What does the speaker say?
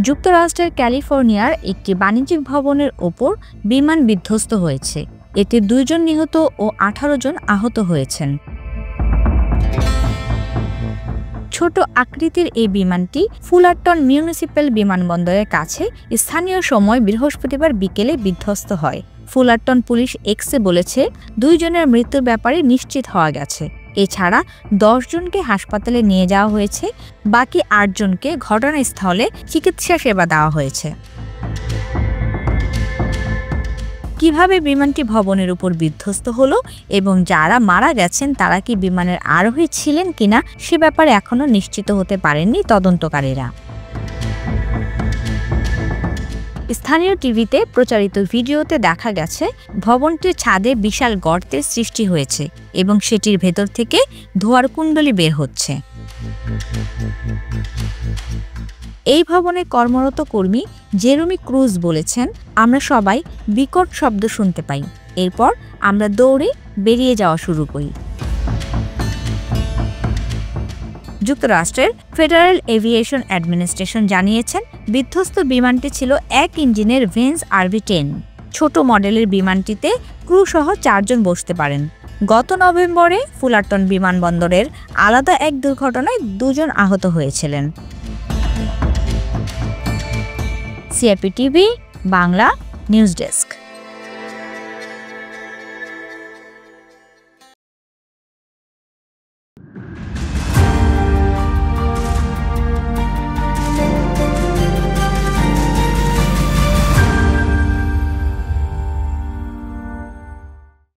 যুক্তরাষ্ট্রের ক্যালিফোর্নিয়ার একটি বাণিজ্যিক ভবনের ওপর বিমান বিধ্বস্ত হয়েছে। এতে 2 জন নিহত ও 18 জন আহত হয়েছেন। ছোট আকৃতির এই বিমানটি ফুলারটন মিউনিসিপ্যাল বিমানবন্দরের কাছে স্থানীয় সময় বৃহস্পতিবার বিকেলে বিধ্বস্ত হয়। ফুলারটন পুলিশ এক্সে বলেছে 2 জনের মৃত্যুর ব্যাপারে নিশ্চিত হওয়া গেছে। এছাড়া 10 জনকে হাসপাতালে নিয়ে যাওয়া হয়েছে, বাকি 8 জনকে ঘটনাস্থলে চিকিৎসা সেবা দেওয়া হয়েছে। কিভাবে বিমানটি ভবনের উপর বিধ্বস্ত হলো এবং যারা মারা গেছেন তারা কি বিমানের আরোহী ছিলেন কিনা সে ব্যাপারে এখনও নিশ্চিত হতে পারেননি তদন্তকারীরা। স্থানীয় টিভিতে প্রচারিত ভিডিওতে দেখা গেছে ভবনটির ছাদে বিশাল গর্তের সৃষ্টি হয়েছে এবং সেটির ভেতর থেকে ধোঁয়ার কুণ্ডলী বের হচ্ছে। এই ভবনে কর্মরত কর্মী জেরেমি ক্রুজ বলেছেন, আমরা সবাই বিকট শব্দ শুনতে পাই, এরপর আমরা দৌড়ে বেরিয়ে যাওয়া শুরু করি। যুক্তরাষ্ট্রের ফেডারেল এভিয়েশন অ্যাডমিনিস্ট্রেশন জানিয়েছেন বিধ্বস্ত বিমানটি ছিল 1 ইঞ্জিনের ভেন্স RB-10 ছোট মডেলের বিমানটিতে ক্রু সহ 4 জন বসতে পারেন। গত নভেম্বরে ফুলারটন বিমানবন্দরের আলাদা এক দুর্ঘটনায় 2 জন আহত হয়েছিলেন। CRP TV Bangla news desk.